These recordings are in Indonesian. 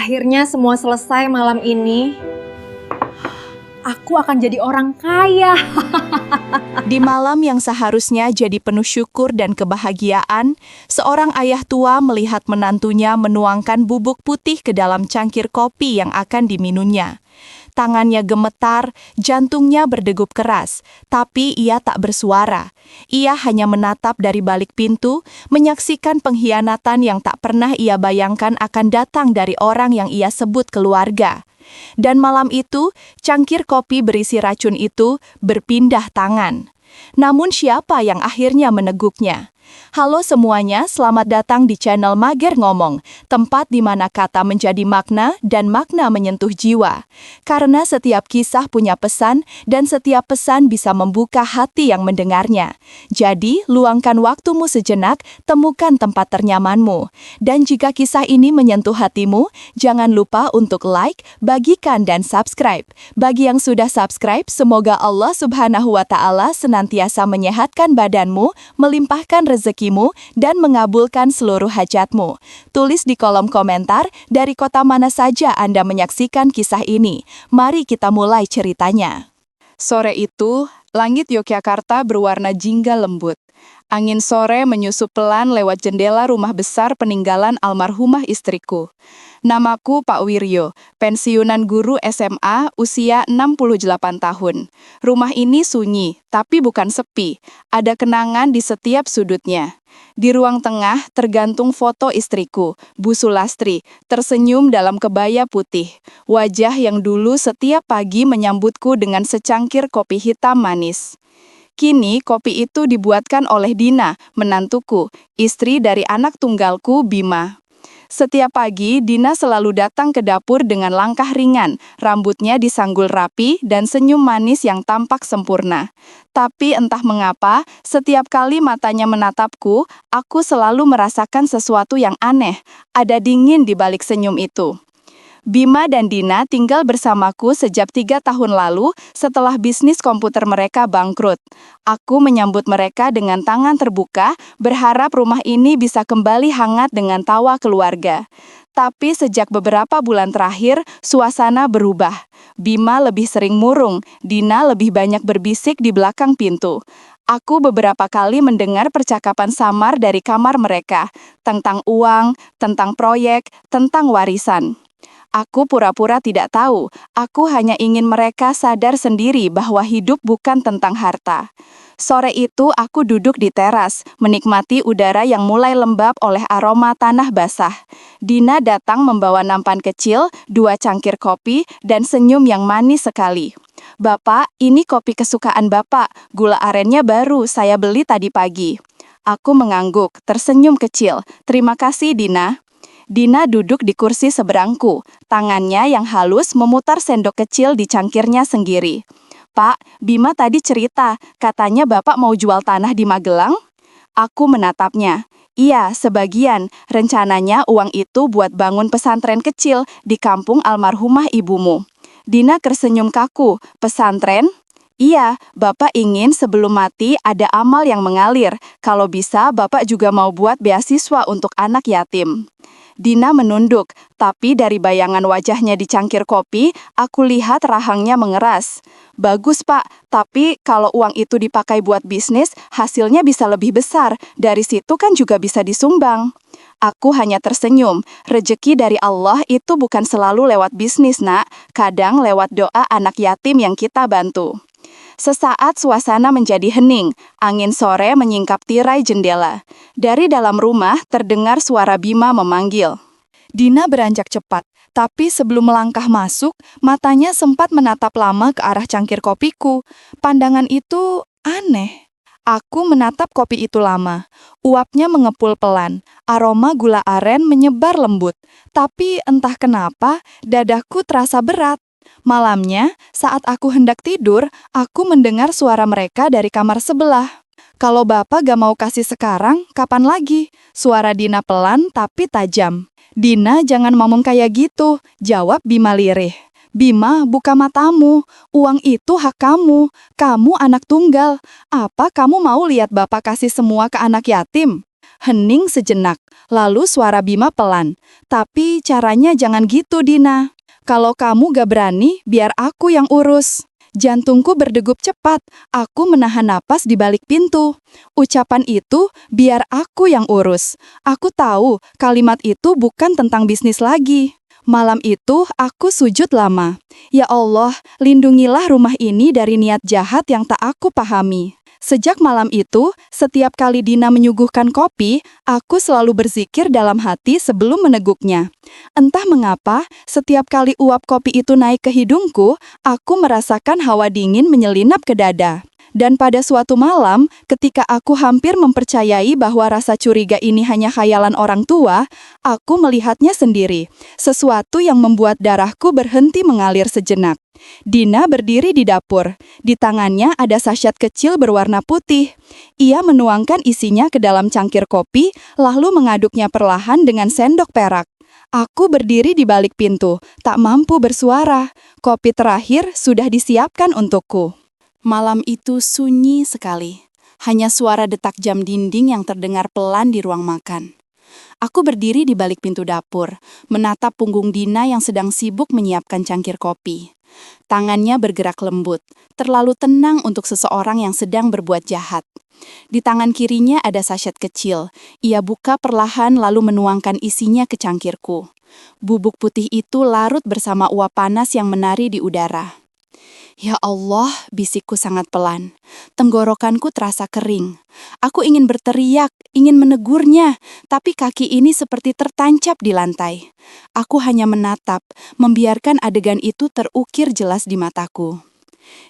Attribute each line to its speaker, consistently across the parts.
Speaker 1: Akhirnya semua selesai malam ini. Aku akan jadi orang kaya.
Speaker 2: Di malam yang seharusnya jadi penuh syukur dan kebahagiaan, seorang ayah tua melihat menantunya menuangkan bubuk putih ke dalam cangkir kopi yang akan diminumnya. Tangannya gemetar, jantungnya berdegup keras, tapi ia tak bersuara. Ia hanya menatap dari balik pintu, menyaksikan pengkhianatan yang tak pernah ia bayangkan akan datang dari orang yang ia sebut keluarga. Dan malam itu, cangkir kopi berisi racun itu berpindah tangan. Namun siapa yang akhirnya meneguknya? Halo semuanya, selamat datang di channel Mager Ngomong, tempat di mana kata menjadi makna dan makna menyentuh jiwa. Karena setiap kisah punya pesan dan setiap pesan bisa membuka hati yang mendengarnya. Jadi, luangkan waktumu sejenak, temukan tempat ternyamanmu. Dan jika kisah ini menyentuh hatimu, jangan lupa untuk like, bagikan dan subscribe. Bagi yang sudah subscribe, semoga Allah Subhanahu wa Ta'ala senantiasa menyehatkan badanmu, melimpahkan rezekimu, dan mengabulkan seluruh hajatmu. Tulis di kolom komentar dari kota mana saja Anda menyaksikan kisah ini. Mari kita mulai ceritanya. Sore itu, langit Yogyakarta berwarna jingga lembut. Angin sore menyusup pelan lewat jendela rumah besar peninggalan almarhumah istriku. Namaku Pak Wiryo, pensiunan guru SMA usia 68 tahun. Rumah ini sunyi, tapi bukan sepi. Ada kenangan di setiap sudutnya. Di ruang tengah tergantung foto istriku, Bu Sulastri, tersenyum dalam kebaya putih. Wajah yang dulu setiap pagi menyambutku dengan secangkir kopi hitam manis. Kini kopi itu dibuatkan oleh Dina, menantuku, istri dari anak tunggalku Bima. Setiap pagi, Dina selalu datang ke dapur dengan langkah ringan, rambutnya disanggul rapi dan senyum manis yang tampak sempurna. Tapi entah mengapa, setiap kali matanya menatapku, aku selalu merasakan sesuatu yang aneh, ada dingin di balik senyum itu. Bima dan Dina tinggal bersamaku sejak 3 tahun lalu setelah bisnis komputer mereka bangkrut. Aku menyambut mereka dengan tangan terbuka, berharap rumah ini bisa kembali hangat dengan tawa keluarga. Tapi sejak beberapa bulan terakhir, suasana berubah. Bima lebih sering murung, Dina lebih banyak berbisik di belakang pintu. Aku beberapa kali mendengar percakapan samar dari kamar mereka, tentang uang, tentang proyek, tentang warisan. Aku pura-pura tidak tahu, aku hanya ingin mereka sadar sendiri bahwa hidup bukan tentang harta. Sore itu aku duduk di teras, menikmati udara yang mulai lembab oleh aroma tanah basah. Dina datang membawa nampan kecil, 2 cangkir kopi, dan senyum yang manis sekali. "Bapak, ini kopi kesukaan Bapak, gula arennya baru, saya beli tadi pagi." Aku mengangguk, tersenyum kecil. "Terima kasih, Dina." Dina duduk di kursi seberangku, tangannya yang halus memutar sendok kecil di cangkirnya sendiri. "Pak, Bima tadi cerita, katanya Bapak mau jual tanah di Magelang?" Aku menatapnya. "Iya, sebagian. Rencananya uang itu buat bangun pesantren kecil di kampung almarhumah ibumu." Dina tersenyum kaku. "Pesantren?" "Iya, Bapak ingin sebelum mati ada amal yang mengalir. Kalau bisa, Bapak juga mau buat beasiswa untuk anak yatim." Dina menunduk, tapi dari bayangan wajahnya di cangkir kopi, aku lihat rahangnya mengeras. "Bagus, Pak, tapi kalau uang itu dipakai buat bisnis, hasilnya bisa lebih besar. Dari situ kan juga bisa disumbang." Aku hanya tersenyum. Rezeki dari Allah itu bukan selalu lewat bisnis, Nak. Kadang lewat doa anak yatim yang kita bantu. Sesaat suasana menjadi hening, angin sore menyingkap tirai jendela. Dari dalam rumah terdengar suara Bima memanggil. Dina beranjak cepat, tapi sebelum melangkah masuk, matanya sempat menatap lama ke arah cangkir kopiku. Pandangan itu aneh. Aku menatap kopi itu lama. Uapnya mengepul pelan, aroma gula aren menyebar lembut. Tapi entah kenapa, dadaku terasa berat. Malamnya, saat aku hendak tidur, aku mendengar suara mereka dari kamar sebelah. "Kalau Bapak gak mau kasih sekarang, kapan lagi?" Suara Dina pelan tapi tajam. "Dina, jangan ngomong kayak gitu," jawab Bima lirih. "Bima, buka matamu. Uang itu hak kamu. Kamu anak tunggal. Apa kamu mau lihat Bapak kasih semua ke anak yatim?" Hening sejenak, lalu suara Bima pelan. Tapi caranya jangan gitu, Dina. Kalau kamu gak berani, biar aku yang urus. Jantungku berdegup cepat, aku menahan napas di balik pintu. Ucapan itu, biar aku yang urus. Aku tahu, kalimat itu bukan tentang bisnis lagi. Malam itu, aku sujud lama. Ya Allah, lindungilah rumah ini dari niat jahat yang tak aku pahami. Sejak malam itu, setiap kali Dina menyuguhkan kopi, aku selalu berzikir dalam hati sebelum meneguknya. Entah mengapa, setiap kali uap kopi itu naik ke hidungku, aku merasakan hawa dingin menyelinap ke dada. Dan pada suatu malam, ketika aku hampir mempercayai bahwa rasa curiga ini hanya khayalan orang tua, aku melihatnya sendiri. Sesuatu yang membuat darahku berhenti mengalir sejenak. Dina berdiri di dapur. Di tangannya ada sachet kecil berwarna putih. Ia menuangkan isinya ke dalam cangkir kopi, lalu mengaduknya perlahan dengan sendok perak. Aku berdiri di balik pintu, tak mampu bersuara. Kopi terakhir sudah disiapkan untukku. Malam itu sunyi sekali. Hanya suara detak jam dinding yang terdengar pelan di ruang makan. Aku berdiri di balik pintu dapur, menatap punggung Dina yang sedang sibuk menyiapkan cangkir kopi. Tangannya bergerak lembut, terlalu tenang untuk seseorang yang sedang berbuat jahat. Di tangan kirinya ada sachet kecil. Ia buka perlahan lalu menuangkan isinya ke cangkirku. Bubuk putih itu larut bersama uap panas yang menari di udara. Ya Allah, bisikku sangat pelan. Tenggorokanku terasa kering. Aku ingin berteriak, ingin menegurnya, tapi kaki ini seperti tertancap di lantai. Aku hanya menatap, membiarkan adegan itu terukir jelas di mataku.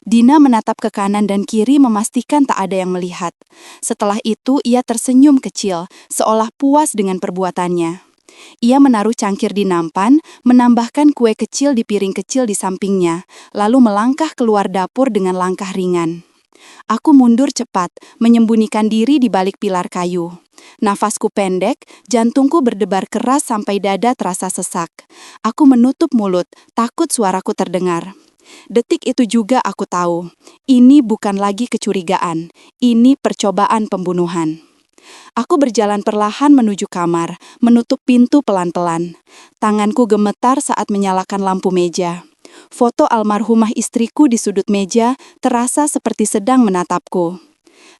Speaker 2: Dina menatap ke kanan dan kiri memastikan tak ada yang melihat. Setelah itu ia tersenyum kecil, seolah puas dengan perbuatannya. Ia menaruh cangkir di nampan, menambahkan kue kecil di piring kecil di sampingnya, lalu melangkah keluar dapur dengan langkah ringan. Aku mundur cepat, menyembunyikan diri di balik pilar kayu. Nafasku pendek, jantungku berdebar keras sampai dada terasa sesak. Aku menutup mulut, takut suaraku terdengar. Detik itu juga aku tahu, ini bukan lagi kecurigaan, ini percobaan pembunuhan. Aku berjalan perlahan menuju kamar, menutup pintu pelan-pelan. Tanganku gemetar saat menyalakan lampu meja. Foto almarhumah istriku di sudut meja terasa seperti sedang menatapku.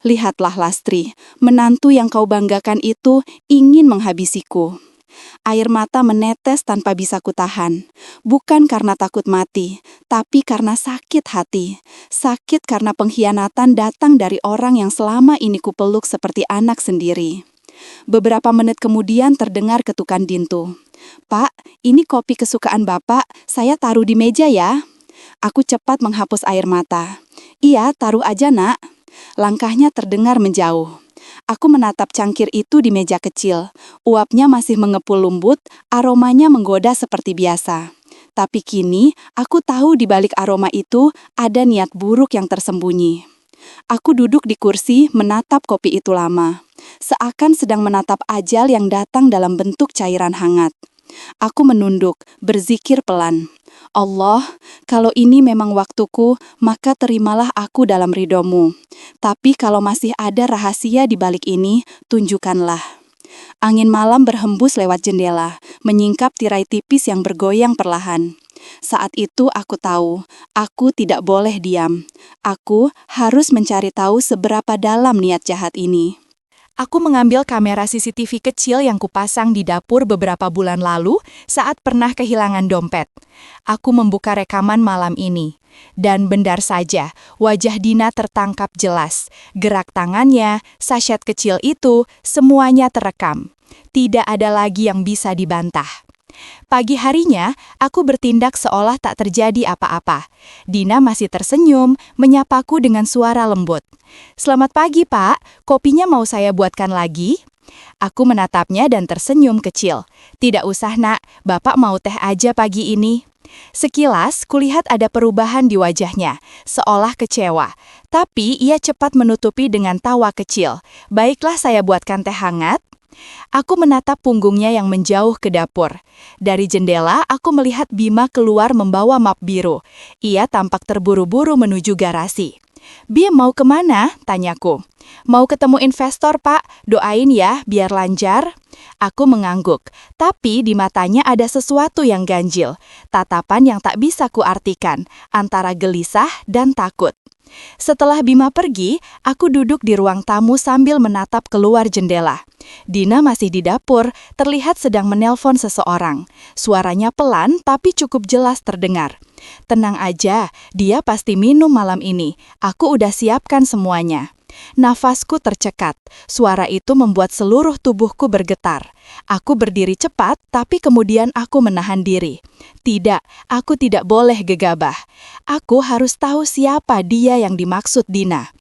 Speaker 2: Lihatlah Lastri, menantu yang kau banggakan itu ingin menghabisiku. Air mata menetes tanpa bisa kutahan. Bukan karena takut mati, tapi karena sakit hati. Sakit karena pengkhianatan datang dari orang yang selama ini kupeluk seperti anak sendiri. Beberapa menit kemudian terdengar ketukan pintu. "Pak, ini kopi kesukaan Bapak, saya taruh di meja ya." Aku cepat menghapus air mata. "Iya, taruh aja, Nak." Langkahnya terdengar menjauh. Aku menatap cangkir itu di meja kecil. Uapnya masih mengepul lembut, aromanya menggoda seperti biasa. Tapi kini, aku tahu di balik aroma itu ada niat buruk yang tersembunyi. Aku duduk di kursi menatap kopi itu lama. Seakan sedang menatap ajal yang datang dalam bentuk cairan hangat. Aku menunduk, berzikir pelan. Allah, kalau ini memang waktuku, maka terimalah aku dalam ridho-Mu. Tapi kalau masih ada rahasia di balik ini, tunjukkanlah. Angin malam berhembus lewat jendela, menyingkap tirai tipis yang bergoyang perlahan. Saat itu aku tahu, aku tidak boleh diam. Aku harus mencari tahu seberapa dalam niat jahat ini. Aku mengambil kamera CCTV kecil yang kupasang di dapur beberapa bulan lalu saat pernah kehilangan dompet. Aku membuka rekaman malam ini. Dan benar saja, wajah Dina tertangkap jelas. Gerak tangannya, sachet kecil itu, semuanya terekam. Tidak ada lagi yang bisa dibantah. Pagi harinya, aku bertindak seolah tak terjadi apa-apa. Dina masih tersenyum, menyapaku dengan suara lembut. "Selamat pagi, Pak. Kopinya mau saya buatkan lagi?" Aku menatapnya dan tersenyum kecil. "Tidak usah, Nak. Bapak mau teh aja pagi ini." Sekilas, kulihat ada perubahan di wajahnya, seolah kecewa. Tapi ia cepat menutupi dengan tawa kecil. "Baiklah, saya buatkan teh hangat." Aku menatap punggungnya yang menjauh ke dapur. Dari jendela, aku melihat Bima keluar membawa map biru. Ia tampak terburu-buru menuju garasi. "Bim, mau kemana?" tanyaku. "Mau ketemu investor, Pak. Doain ya, biar lancar." Aku mengangguk, tapi di matanya ada sesuatu yang ganjil. Tatapan yang tak bisa kuartikan, antara gelisah dan takut. Setelah Bima pergi, aku duduk di ruang tamu sambil menatap keluar jendela. Dina masih di dapur, terlihat sedang menelpon seseorang. Suaranya pelan tapi cukup jelas terdengar. "Tenang aja, dia pasti minum malam ini. Aku udah siapkan semuanya." Nafasku tercekat. Suara itu membuat seluruh tubuhku bergetar. Aku berdiri cepat, tapi kemudian aku menahan diri. Tidak, aku tidak boleh gegabah. Aku harus tahu siapa dia yang dimaksud Dina.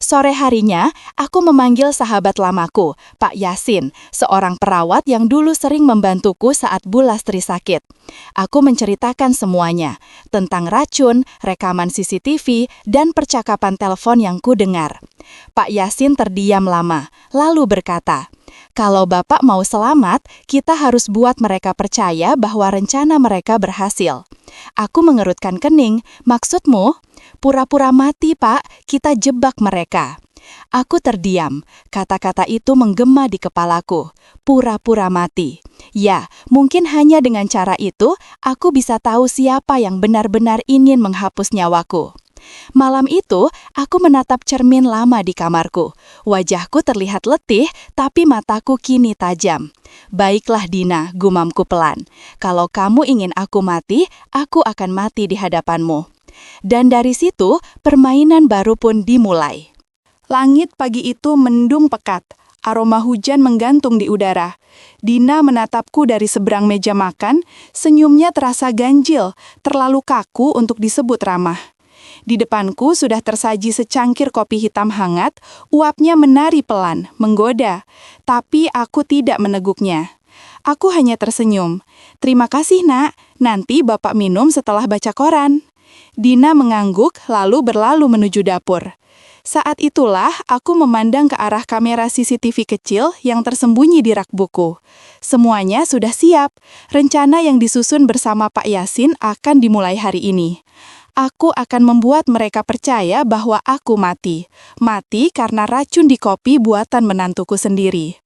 Speaker 2: Sore harinya, aku memanggil sahabat lamaku, Pak Yasin, seorang perawat yang dulu sering membantuku saat Bu Lastri sakit. Aku menceritakan semuanya, tentang racun, rekaman CCTV, dan percakapan telepon yang kudengar. Pak Yasin terdiam lama, lalu berkata, "Kalau Bapak mau selamat, kita harus buat mereka percaya bahwa rencana mereka berhasil." Aku mengerutkan kening. "Maksudmu?" "Pura-pura mati, Pak. Kita jebak mereka." Aku terdiam. Kata-kata itu menggema di kepalaku. Pura-pura mati. Ya, mungkin hanya dengan cara itu, aku bisa tahu siapa yang benar-benar ingin menghapus nyawaku. Malam itu, aku menatap cermin lama di kamarku. Wajahku terlihat letih, tapi mataku kini tajam. "Baiklah Dina," gumamku pelan. "Kalau kamu ingin aku mati, aku akan mati di hadapanmu." Dan dari situ, permainan baru pun dimulai. Langit pagi itu mendung pekat. Aroma hujan menggantung di udara. Dina menatapku dari seberang meja makan, senyumnya terasa ganjil, terlalu kaku untuk disebut ramah. Di depanku sudah tersaji secangkir kopi hitam hangat, uapnya menari pelan, menggoda. Tapi aku tidak meneguknya. Aku hanya tersenyum. "Terima kasih, Nak. Nanti Bapak minum setelah baca koran." Dina mengangguk, lalu berlalu menuju dapur. Saat itulah aku memandang ke arah kamera CCTV kecil yang tersembunyi di rak buku. Semuanya sudah siap. Rencana yang disusun bersama Pak Yasin akan dimulai hari ini. Aku akan membuat mereka percaya bahwa aku mati. Mati karena racun di kopi buatan menantuku sendiri.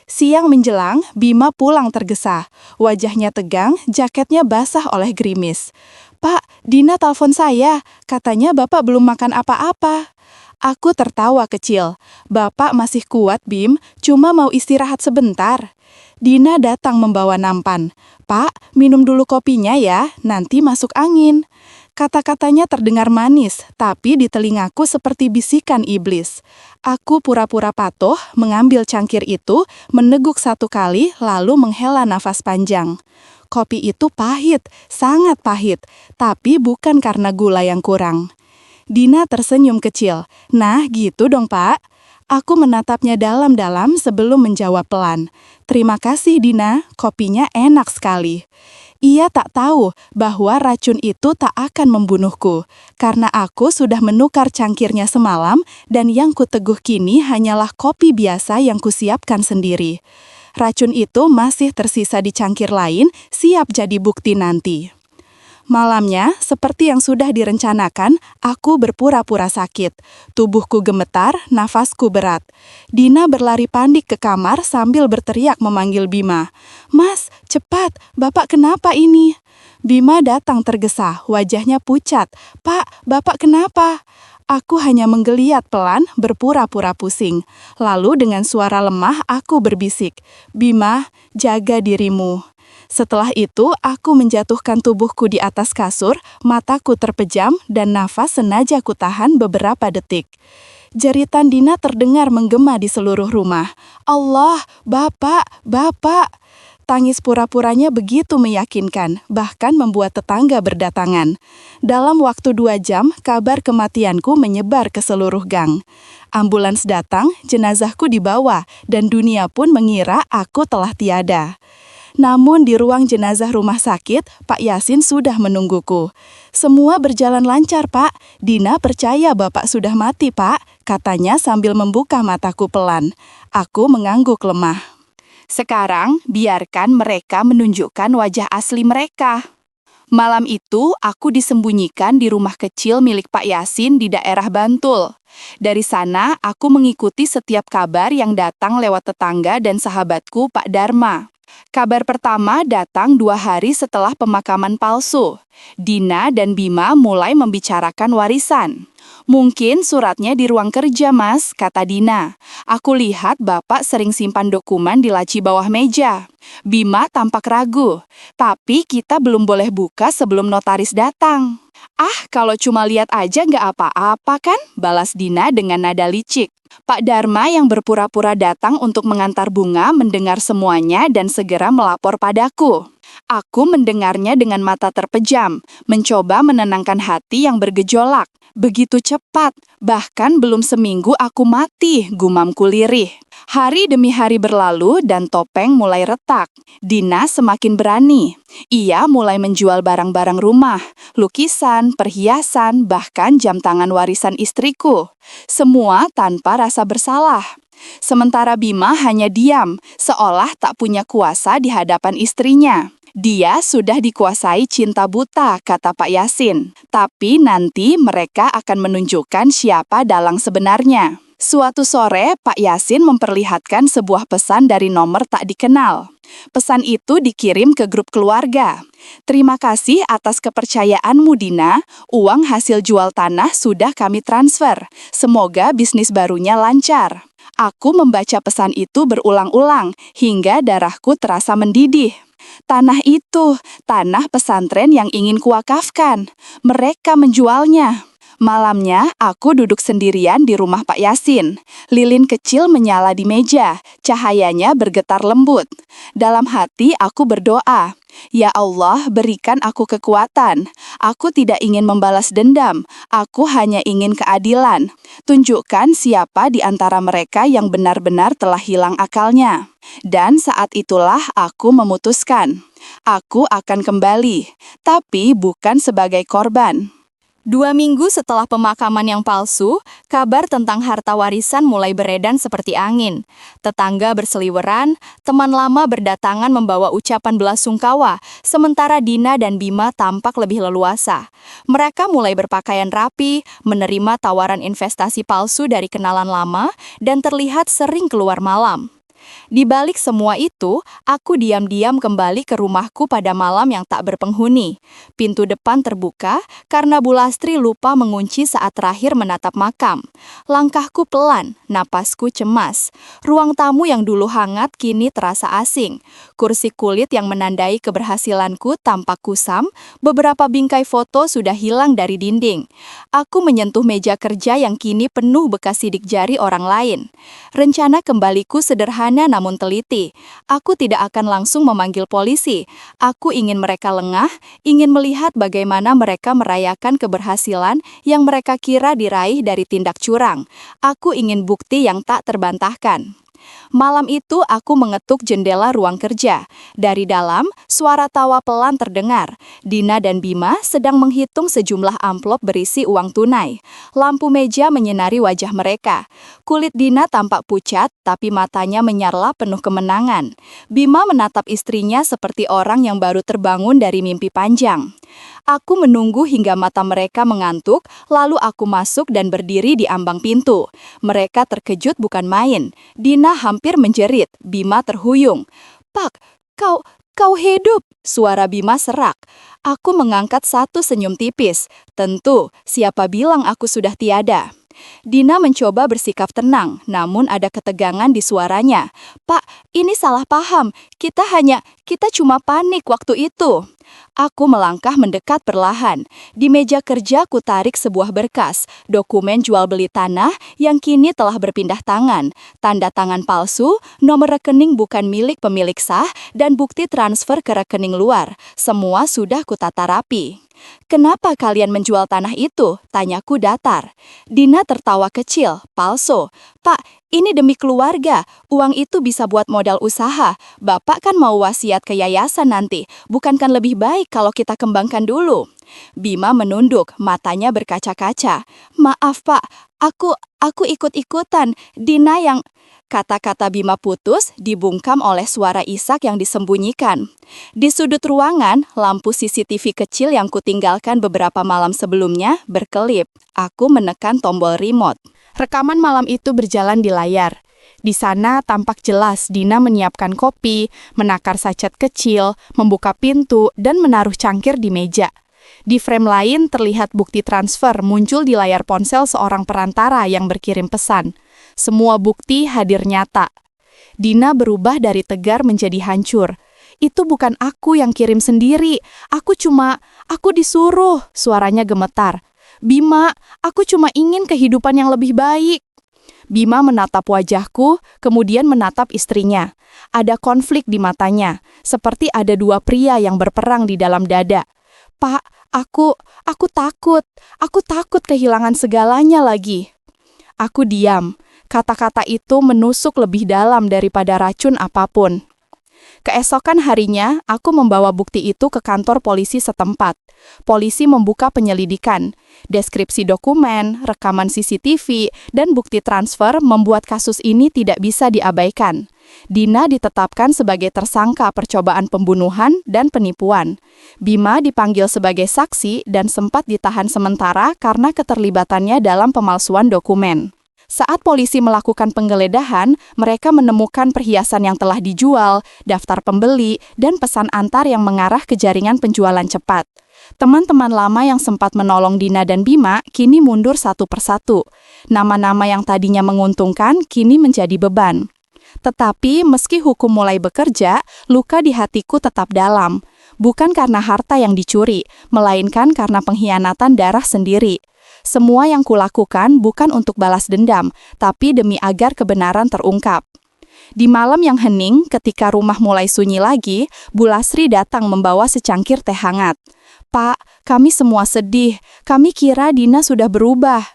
Speaker 2: Siang menjelang, Bima pulang tergesa. Wajahnya tegang, jaketnya basah oleh gerimis. "Pak, Dina telepon saya. Katanya Bapak belum makan apa-apa." Aku tertawa kecil. "Bapak masih kuat, Bim. Cuma mau istirahat sebentar." Dina datang membawa nampan. "Pak, minum dulu kopinya ya, nanti masuk angin." Kata-katanya terdengar manis, tapi di telingaku seperti bisikan iblis. Aku pura-pura patuh, mengambil cangkir itu, meneguk satu kali, lalu menghela nafas panjang. Kopi itu pahit, sangat pahit, tapi bukan karena gula yang kurang. Dina tersenyum kecil. "Nah, gitu dong, Pak." Aku menatapnya dalam-dalam sebelum menjawab pelan. "Terima kasih, Dina, kopinya enak sekali." Ia tak tahu bahwa racun itu tak akan membunuhku, karena aku sudah menukar cangkirnya semalam dan yang kuteguh kini hanyalah kopi biasa yang kusiapkan sendiri. Racun itu masih tersisa di cangkir lain, siap jadi bukti nanti. Malamnya, seperti yang sudah direncanakan, aku berpura-pura sakit. Tubuhku gemetar, nafasku berat. Dina berlari panik ke kamar sambil berteriak memanggil Bima. "Mas, cepat, Bapak kenapa ini?" Bima datang tergesa, wajahnya pucat. "Pak, Bapak kenapa?" Aku hanya menggeliat pelan, berpura-pura pusing. Lalu dengan suara lemah, aku berbisik, "Bima, jaga dirimu." Setelah itu, aku menjatuhkan tubuhku di atas kasur, mataku terpejam, dan nafas sengaja kutahan beberapa detik. Jeritan Dina terdengar menggema di seluruh rumah. "Allah, Bapak, Bapak!" Tangis pura-puranya begitu meyakinkan, bahkan membuat tetangga berdatangan. Dalam waktu 2 jam, kabar kematianku menyebar ke seluruh gang. Ambulans datang, jenazahku dibawa, dan dunia pun mengira aku telah tiada. Namun di ruang jenazah rumah sakit, Pak Yasin sudah menungguku. "Semua berjalan lancar, Pak. Dina percaya Bapak sudah mati, Pak," katanya sambil membuka mataku pelan. Aku mengangguk lemah. Sekarang, biarkan mereka menunjukkan wajah asli mereka. Malam itu, aku disembunyikan di rumah kecil milik Pak Yasin di daerah Bantul. Dari sana, aku mengikuti setiap kabar yang datang lewat tetangga dan sahabatku Pak Dharma. Kabar pertama datang 2 hari setelah pemakaman palsu. Dina dan Bima mulai membicarakan warisan. Mungkin suratnya di ruang kerja, Mas, kata Dina. Aku lihat Bapak sering simpan dokumen di laci bawah meja. Bima tampak ragu. Tapi kita belum boleh buka sebelum notaris datang. Ah, kalau cuma lihat aja nggak apa-apa kan? Balas Dina dengan nada licik. Pak Dharma yang berpura-pura datang untuk mengantar bunga mendengar semuanya dan segera melapor padaku. Aku mendengarnya dengan mata terpejam, mencoba menenangkan hati yang bergejolak. Begitu cepat, bahkan belum seminggu aku mati, gumamku lirih. Hari demi hari berlalu dan Topeng mulai retak. Dina semakin berani. Ia mulai menjual barang-barang rumah, lukisan, perhiasan, bahkan jam tangan warisan istriku. Semua tanpa rasa bersalah. Sementara Bima hanya diam, seolah tak punya kuasa di hadapan istrinya. Dia sudah dikuasai cinta buta, kata Pak Yasin. Tapi nanti mereka akan menunjukkan siapa dalang sebenarnya. Suatu sore, Pak Yasin memperlihatkan sebuah pesan dari nomor tak dikenal. Pesan itu dikirim ke grup keluarga. Terima kasih atas kepercayaanmu, Dina. Uang hasil jual tanah sudah kami transfer. Semoga bisnis barunya lancar. Aku membaca pesan itu berulang-ulang, hingga darahku terasa mendidih. Tanah itu, tanah pesantren yang ingin kuwakafkan. Mereka menjualnya. Malamnya, aku duduk sendirian di rumah Pak Yasin. Lilin kecil menyala di meja, cahayanya bergetar lembut. Dalam hati aku berdoa, "Ya Allah, berikan aku kekuatan. Aku tidak ingin membalas dendam, aku hanya ingin keadilan. Tunjukkan siapa di antara mereka yang benar-benar telah hilang akalnya." Dan saat itulah aku memutuskan, aku akan kembali, tapi bukan sebagai korban. 2 minggu setelah pemakaman yang palsu, kabar tentang harta warisan mulai beredar seperti angin. Tetangga berseliweran, teman lama berdatangan membawa ucapan belasungkawa, sementara Dina dan Bima tampak lebih leluasa. Mereka mulai berpakaian rapi, menerima tawaran investasi palsu dari kenalan lama, dan terlihat sering keluar malam. Di balik semua itu, aku diam-diam kembali ke rumahku pada malam yang tak berpenghuni. Pintu depan terbuka karena Bu Lastri lupa mengunci saat terakhir menatap makam. Langkahku pelan, napasku cemas. Ruang tamu yang dulu hangat kini terasa asing. Kursi kulit yang menandai keberhasilanku tampak kusam, beberapa bingkai foto sudah hilang dari dinding. Aku menyentuh meja kerja yang kini penuh bekas sidik jari orang lain. Rencana kembaliku sederhana namun teliti. Aku tidak akan langsung memanggil polisi. Aku ingin mereka lengah, ingin melihat bagaimana mereka merayakan keberhasilan yang mereka kira diraih dari tindak curang. Aku ingin bukti yang tak terbantahkan. Malam itu aku mengetuk jendela ruang kerja. Dari dalam, suara tawa pelan terdengar. Dina dan Bima sedang menghitung sejumlah amplop berisi uang tunai. Lampu meja menyinari wajah mereka. Kulit Dina tampak pucat, tapi matanya menyala penuh kemenangan. Bima menatap istrinya seperti orang yang baru terbangun dari mimpi panjang. Aku menunggu hingga mata mereka mengantuk, lalu aku masuk dan berdiri di ambang pintu. Mereka terkejut bukan main. Dina hampir menjerit, Bima terhuyung. "Pak, kau hidup!" Suara Bima serak. Aku mengangkat satu senyum tipis. Tentu, siapa bilang aku sudah tiada? Dina mencoba bersikap tenang, namun ada ketegangan di suaranya. "Pak, ini salah paham. Kita cuma panik waktu itu." Aku melangkah mendekat perlahan. Di meja kerja ku tarik sebuah berkas, dokumen jual beli tanah yang kini telah berpindah tangan, tanda tangan palsu, nomor rekening bukan milik pemilik sah, dan bukti transfer ke rekening luar. Semua sudah kutata rapi. "Kenapa kalian menjual tanah itu?" tanyaku datar. Dina tertawa kecil, palsu. "Pak, ini demi keluarga. Uang itu bisa buat modal usaha. Bapak kan mau wasiat ke yayasan nanti. Bukankan lebih baik kalau kita kembangkan dulu?" Bima menunduk, matanya berkaca-kaca. "Maaf, Pak. Aku ikut-ikutan. Dina yang..." Kata-kata Bima putus dibungkam oleh suara isak yang disembunyikan. Di sudut ruangan, lampu CCTV kecil yang kutinggalkan beberapa malam sebelumnya berkelip. Aku menekan tombol remote. Rekaman malam itu berjalan di layar. Di sana tampak jelas Dina menyiapkan kopi, menakar sachet kecil, membuka pintu, dan menaruh cangkir di meja. Di frame lain terlihat bukti transfer muncul di layar ponsel seorang perantara yang berkirim pesan. Semua bukti hadir nyata. Dina berubah dari tegar menjadi hancur. Itu bukan aku yang kirim sendiri. Aku disuruh. Suaranya gemetar. Bima, aku cuma ingin kehidupan yang lebih baik. Bima menatap wajahku, kemudian menatap istrinya. Ada konflik di matanya, seperti ada dua pria yang berperang di dalam dada. Pak, aku takut. Aku takut kehilangan segalanya lagi. Aku diam. Kata-kata itu menusuk lebih dalam daripada racun apapun. Keesokan harinya, aku membawa bukti itu ke kantor polisi setempat. Polisi membuka penyelidikan. Deskripsi dokumen, rekaman CCTV, dan bukti transfer membuat kasus ini tidak bisa diabaikan. Dina ditetapkan sebagai tersangka percobaan pembunuhan dan penipuan. Bima dipanggil sebagai saksi dan sempat ditahan sementara karena keterlibatannya dalam pemalsuan dokumen. Saat polisi melakukan penggeledahan, mereka menemukan perhiasan yang telah dijual, daftar pembeli, dan pesan antar yang mengarah ke jaringan penjualan cepat. Teman-teman lama yang sempat menolong Dina dan Bima kini mundur satu persatu. Nama-nama yang tadinya menguntungkan kini menjadi beban. Tetapi meski hukum mulai bekerja, luka di hatiku tetap dalam. Bukan karena harta yang dicuri, melainkan karena pengkhianatan darah sendiri. Semua yang kulakukan bukan untuk balas dendam, tapi demi agar kebenaran terungkap. Di malam yang hening, ketika rumah mulai sunyi lagi, Bu Lasri datang membawa secangkir teh hangat. Pak, kami semua sedih. Kami kira Dina sudah berubah.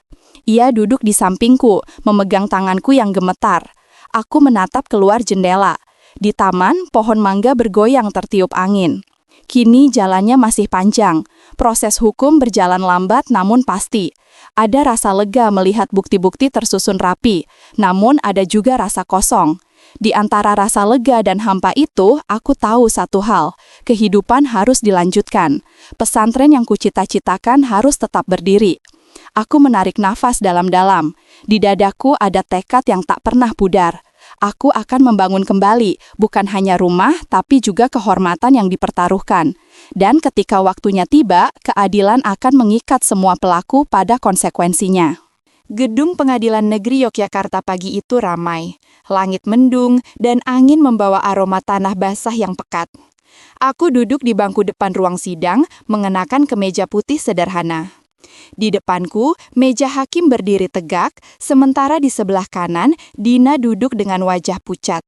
Speaker 2: Ia duduk di sampingku, memegang tanganku yang gemetar. Aku menatap keluar jendela. Di taman, pohon mangga bergoyang tertiup angin. Kini jalannya masih panjang. Proses hukum berjalan lambat namun pasti. Ada rasa lega melihat bukti-bukti tersusun rapi, namun ada juga rasa kosong. Di antara rasa lega dan hampa itu, aku tahu satu hal, kehidupan harus dilanjutkan. Pesantren yang kucita-citakan harus tetap berdiri. Aku menarik nafas dalam-dalam. Di dadaku ada tekad yang tak pernah pudar. Aku akan membangun kembali, bukan hanya rumah, tapi juga kehormatan yang dipertaruhkan. Dan ketika waktunya tiba, keadilan akan mengikat semua pelaku pada konsekuensinya. Gedung Pengadilan Negeri Yogyakarta pagi itu ramai. Langit mendung dan angin membawa aroma tanah basah yang pekat. Aku duduk di bangku depan ruang sidang, mengenakan kemeja putih sederhana. Di depanku, meja hakim berdiri tegak, sementara di sebelah kanan, Dina duduk dengan wajah pucat.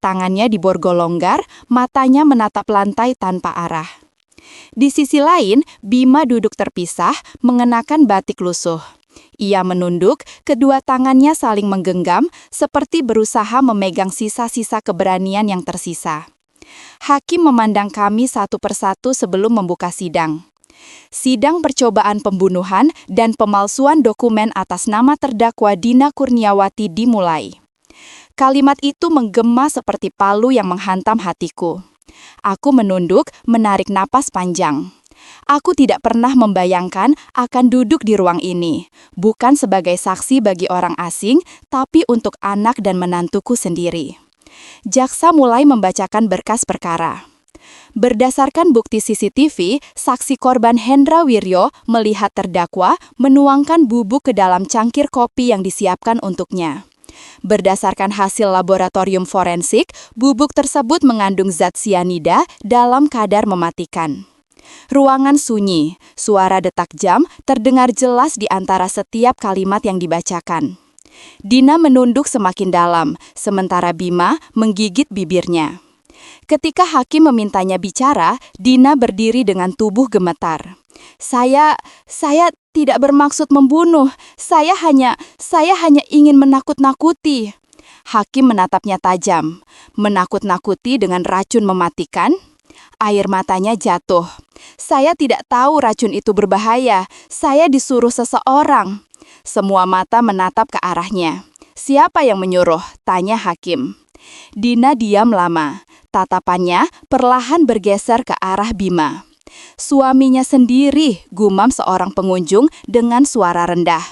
Speaker 2: Tangannya diborgol longgar, matanya menatap lantai tanpa arah. Di sisi lain, Bima duduk terpisah, mengenakan batik lusuh. Ia menunduk, kedua tangannya saling menggenggam, seperti berusaha memegang sisa-sisa keberanian yang tersisa. Hakim memandang kami satu persatu sebelum membuka sidang. Sidang percobaan pembunuhan dan pemalsuan dokumen atas nama terdakwa Dina Kurniawati dimulai. Kalimat itu menggema seperti palu yang menghantam hatiku. Aku menunduk, menarik napas panjang. Aku tidak pernah membayangkan akan duduk di ruang ini, bukan sebagai saksi bagi orang asing, tapi untuk anak dan menantuku sendiri. Jaksa mulai membacakan berkas perkara. Berdasarkan bukti CCTV, saksi korban Hendra Wiryo melihat terdakwa menuangkan bubuk ke dalam cangkir kopi yang disiapkan untuknya. Berdasarkan hasil laboratorium forensik, bubuk tersebut mengandung zat sianida dalam kadar mematikan. Ruangan sunyi, suara detak jam terdengar jelas di antara setiap kalimat yang dibacakan. Dina menunduk semakin dalam, sementara Bima menggigit bibirnya. Ketika hakim memintanya bicara, Dina berdiri dengan tubuh gemetar. Saya tidak bermaksud membunuh. Saya hanya ingin menakut-nakuti. Hakim menatapnya tajam. Menakut-nakuti dengan racun mematikan? Air matanya jatuh. Saya tidak tahu racun itu berbahaya. Saya disuruh seseorang. Semua mata menatap ke arahnya. "Siapa yang menyuruh?" tanya hakim. Dina diam lama. Tatapannya perlahan bergeser ke arah Bima. "Suaminya sendiri," gumam seorang pengunjung dengan suara rendah.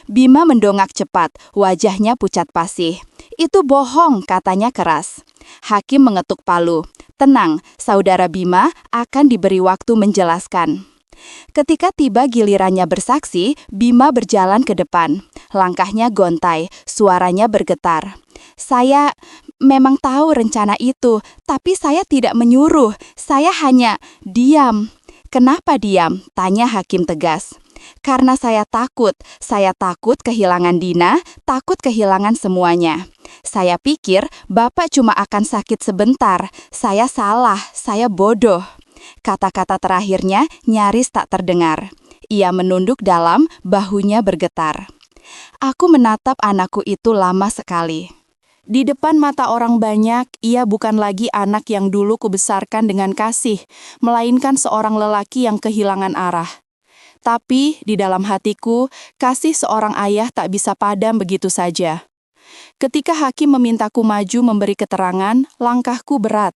Speaker 2: Bima mendongak cepat, wajahnya pucat pasih. "Itu bohong," katanya keras. Hakim mengetuk palu. "Tenang, saudara Bima akan diberi waktu menjelaskan." Ketika tiba gilirannya bersaksi, Bima berjalan ke depan. Langkahnya gontai, suaranya bergetar. "Saya memang tahu rencana itu, tapi saya tidak menyuruh. Saya hanya diam." "Kenapa diam?" tanya hakim tegas. "Karena saya takut kehilangan Dina, takut kehilangan semuanya. Saya pikir Bapak cuma akan sakit sebentar. Saya salah, saya bodoh." Kata-kata terakhirnya nyaris tak terdengar. Ia menunduk dalam, bahunya bergetar. Aku menatap anakku itu lama sekali. Di depan mata orang banyak, ia bukan lagi anak yang dulu kubesarkan dengan kasih, melainkan seorang lelaki yang kehilangan arah. Tapi di dalam hatiku, kasih seorang ayah tak bisa padam begitu saja. Ketika hakim memintaku maju memberi keterangan, langkahku berat.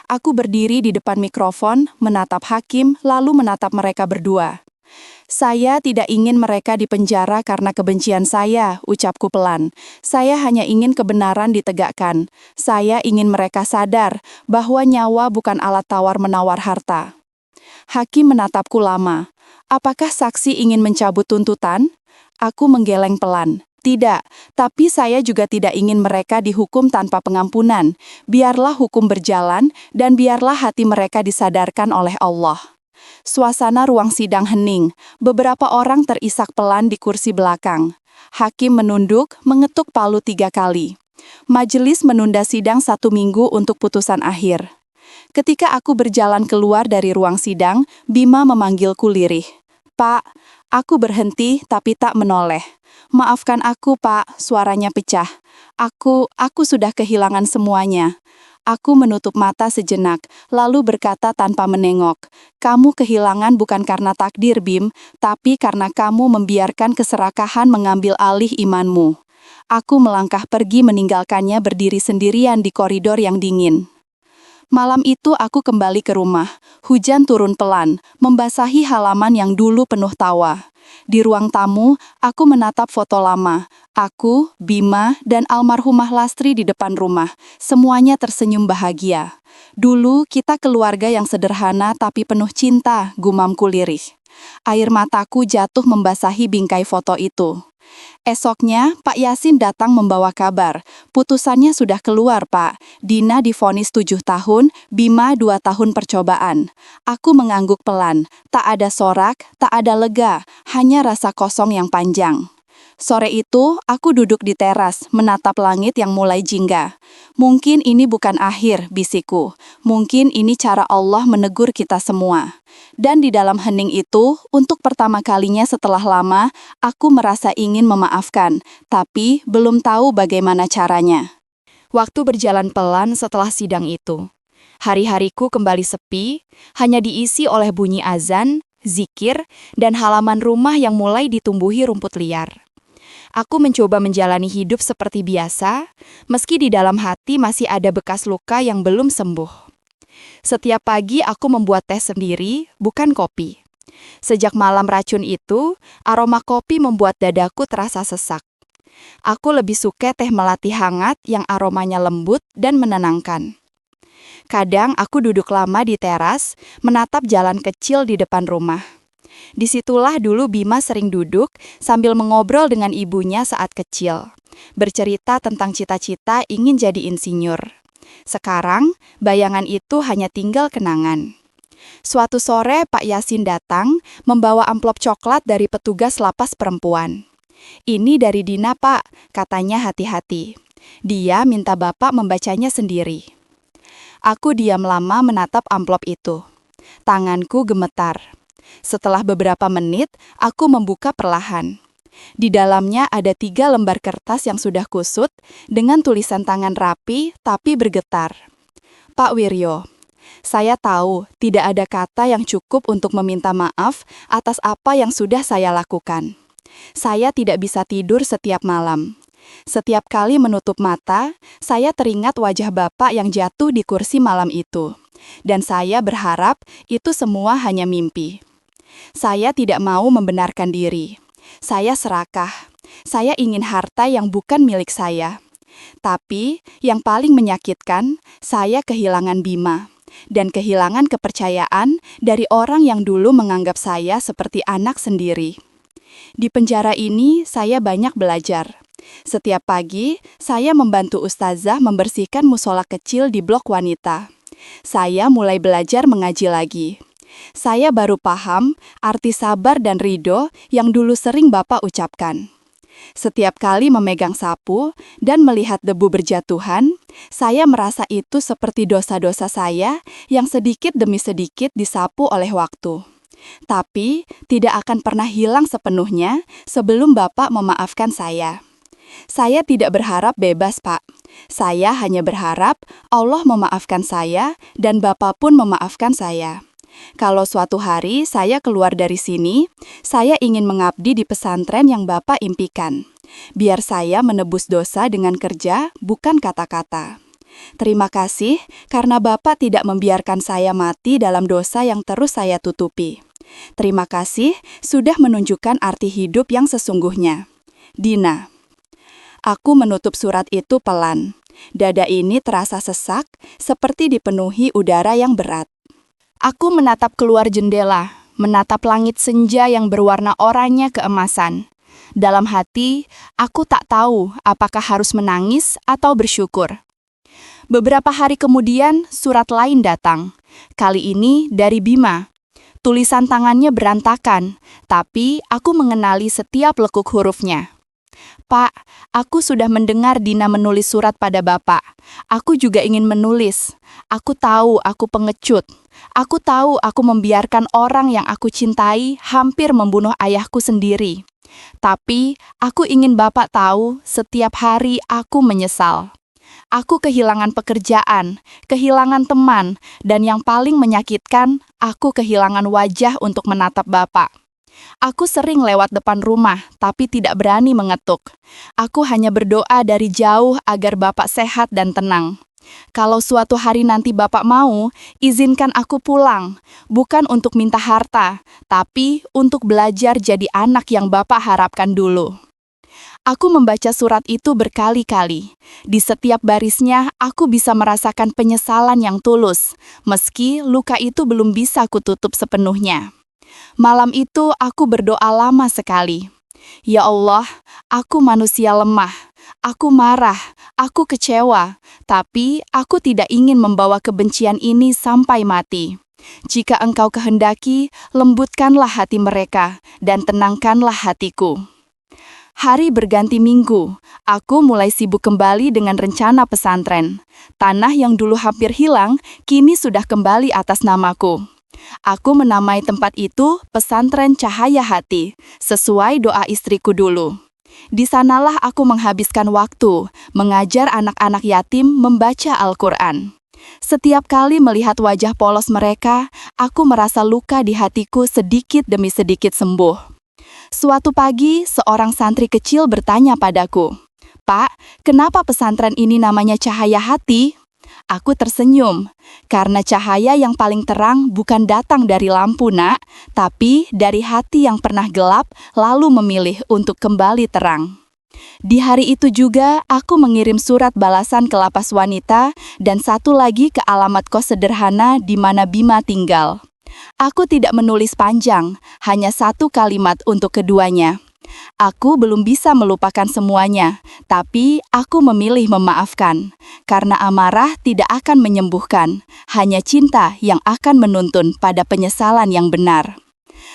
Speaker 2: Aku berdiri di depan mikrofon, menatap hakim, lalu menatap mereka berdua. "Saya tidak ingin mereka dipenjara karena kebencian saya," ucapku pelan. "Saya hanya ingin kebenaran ditegakkan. Saya ingin mereka sadar bahwa nyawa bukan alat tawar-menawar harta." Hakim menatapku lama. "Apakah saksi ingin mencabut tuntutan?" Aku menggeleng pelan. "Tidak, tapi saya juga tidak ingin mereka dihukum tanpa pengampunan. Biarlah hukum berjalan, dan biarlah hati mereka disadarkan oleh Allah." Suasana ruang sidang hening. Beberapa orang terisak pelan di kursi belakang. Hakim menunduk, mengetuk palu 3 kali. Majelis menunda sidang 1 minggu untuk putusan akhir. Ketika aku berjalan keluar dari ruang sidang, Bima memanggilku lirih. "Pak." Aku berhenti tapi tak menoleh. "Maafkan aku, Pak," suaranya pecah. Aku sudah kehilangan semuanya." Aku menutup mata sejenak, lalu berkata tanpa menengok, "Kamu kehilangan bukan karena takdir, Bim, tapi karena kamu membiarkan keserakahan mengambil alih imanmu." Aku melangkah pergi meninggalkannya berdiri sendirian di koridor yang dingin. Malam itu aku kembali ke rumah. Hujan turun pelan, membasahi halaman yang dulu penuh tawa. Di ruang tamu, aku menatap foto lama. Aku, Bima, dan almarhumah Lastri di depan rumah. Semuanya tersenyum bahagia. "Dulu kita keluarga yang sederhana tapi penuh cinta," gumamku lirih. Air mataku jatuh membasahi bingkai foto itu. Esoknya, Pak Yasin datang membawa kabar. "Putusannya sudah keluar, Pak. Dina divonis 7 tahun, Bima 2 tahun percobaan." Aku mengangguk pelan. Tak ada sorak, tak ada lega, hanya rasa kosong yang panjang. Sore itu, aku duduk di teras, menatap langit yang mulai jingga. "Mungkin ini bukan akhir," bisikku. "Mungkin ini cara Allah menegur kita semua." Dan di dalam hening itu, untuk pertama kalinya setelah lama, aku merasa ingin memaafkan, tapi belum tahu bagaimana caranya. Waktu berjalan pelan setelah sidang itu. Hari-hariku kembali sepi, hanya diisi oleh bunyi azan, zikir, dan halaman rumah yang mulai ditumbuhi rumput liar. Aku mencoba menjalani hidup seperti biasa, meski di dalam hati masih ada bekas luka yang belum sembuh. Setiap pagi aku membuat teh sendiri, bukan kopi. Sejak malam racun itu, aroma kopi membuat dadaku terasa sesak. Aku lebih suka teh melati hangat yang aromanya lembut dan menenangkan. Kadang aku duduk lama di teras, menatap jalan kecil di depan rumah. Disitulah dulu Bima sering duduk sambil mengobrol dengan ibunya saat kecil. Bercerita tentang cita-cita ingin jadi insinyur. Sekarang, bayangan itu hanya tinggal kenangan. Suatu sore Pak Yasin datang, membawa amplop coklat dari petugas lapas perempuan. "Ini dari Dina, Pak," katanya hati-hati. Dia minta Bapak membacanya sendiri. Aku diam lama menatap amplop itu. Tanganku gemetar. Setelah beberapa menit, aku membuka perlahan. Di dalamnya ada 3 lembar kertas yang sudah kusut, dengan tulisan tangan rapi tapi bergetar. "Pak Wiryo, saya tahu tidak ada kata yang cukup untuk meminta maaf atas apa yang sudah saya lakukan. Saya tidak bisa tidur setiap malam. Setiap kali menutup mata, saya teringat wajah Bapak yang jatuh di kursi malam itu. Dan saya berharap itu semua hanya mimpi. Saya tidak mau membenarkan diri. Saya serakah. Saya ingin harta yang bukan milik saya. Tapi, yang paling menyakitkan, saya kehilangan Bima. Dan kehilangan kepercayaan dari orang yang dulu menganggap saya seperti anak sendiri. Di penjara ini, saya banyak belajar. Setiap pagi, saya membantu ustazah membersihkan musola kecil di blok wanita. Saya mulai belajar mengaji lagi. Saya baru paham arti sabar dan ridho yang dulu sering Bapak ucapkan. Setiap kali memegang sapu dan melihat debu berjatuhan, saya merasa itu seperti dosa-dosa saya yang sedikit demi sedikit disapu oleh waktu. Tapi, tidak akan pernah hilang sepenuhnya sebelum Bapak memaafkan saya. Saya tidak berharap bebas, Pak. Saya hanya berharap Allah memaafkan saya dan Bapak pun memaafkan saya. Kalau suatu hari saya keluar dari sini, saya ingin mengabdi di pesantren yang Bapak impikan. Biar saya menebus dosa dengan kerja, bukan kata-kata. Terima kasih karena Bapak tidak membiarkan saya mati dalam dosa yang terus saya tutupi. Terima kasih sudah menunjukkan arti hidup yang sesungguhnya. Dina. Aku menutup surat itu pelan. Dada ini terasa sesak, seperti dipenuhi udara yang berat. Aku menatap keluar jendela, menatap langit senja yang berwarna oranye keemasan. Dalam hati, aku tak tahu apakah harus menangis atau bersyukur. Beberapa hari kemudian, surat lain datang. Kali ini dari Bima. Tulisan tangannya berantakan, tapi aku mengenali setiap lekuk hurufnya. Pak, aku sudah mendengar Dina menulis surat pada Bapak. Aku juga ingin menulis. Aku tahu aku pengecut. Aku tahu aku membiarkan orang yang aku cintai hampir membunuh ayahku sendiri. Tapi, aku ingin Bapak tahu setiap hari aku menyesal. Aku kehilangan pekerjaan, kehilangan teman, dan yang paling menyakitkan, aku kehilangan wajah untuk menatap Bapak. Aku sering lewat depan rumah, tapi tidak berani mengetuk. Aku hanya berdoa dari jauh agar Bapak sehat dan tenang. Kalau suatu hari nanti Bapak mau, izinkan aku pulang. Bukan untuk minta harta, tapi untuk belajar jadi anak yang Bapak harapkan dulu. Aku membaca surat itu berkali-kali. Di setiap barisnya, aku bisa merasakan penyesalan yang tulus, meski luka itu belum bisa kututup sepenuhnya. Malam itu aku berdoa lama sekali. Ya Allah, aku manusia lemah. Aku marah, aku kecewa, tapi aku tidak ingin membawa kebencian ini sampai mati. Jika Engkau kehendaki, lembutkanlah hati mereka dan tenangkanlah hatiku. Hari berganti minggu, aku mulai sibuk kembali dengan rencana pesantren. Tanah yang dulu hampir hilang, kini sudah kembali atas namaku. Aku menamai tempat itu Pesantren Cahaya Hati, sesuai doa istriku dulu. Di sanalah aku menghabiskan waktu, mengajar anak-anak yatim membaca Al-Quran. Setiap kali melihat wajah polos mereka, aku merasa luka di hatiku sedikit demi sedikit sembuh. Suatu pagi, seorang santri kecil bertanya padaku, "Pak, kenapa pesantren ini namanya Cahaya Hati?" Aku tersenyum, karena cahaya yang paling terang bukan datang dari lampu, Nak, tapi dari hati yang pernah gelap lalu memilih untuk kembali terang. Di hari itu juga, aku mengirim surat balasan ke lapas wanita dan satu lagi ke alamat kos sederhana di mana Bima tinggal. Aku tidak menulis panjang, hanya satu kalimat untuk keduanya. Aku belum bisa melupakan semuanya, tapi aku memilih memaafkan. Karena amarah tidak akan menyembuhkan, hanya cinta yang akan menuntun pada penyesalan yang benar.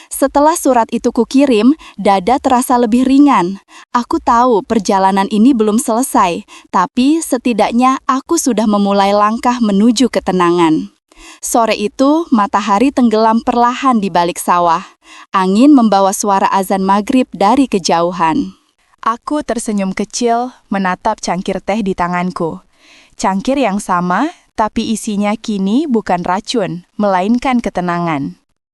Speaker 2: Setelah surat itu kukirim, dada terasa lebih ringan. Aku tahu perjalanan ini belum selesai, tapi setidaknya aku sudah memulai langkah menuju ketenangan. Sore itu, matahari tenggelam perlahan di balik sawah. Angin membawa suara azan maghrib dari kejauhan. Aku tersenyum kecil menatap cangkir teh di tanganku. Cangkir yang sama, tapi isinya kini bukan racun, melainkan ketenangan.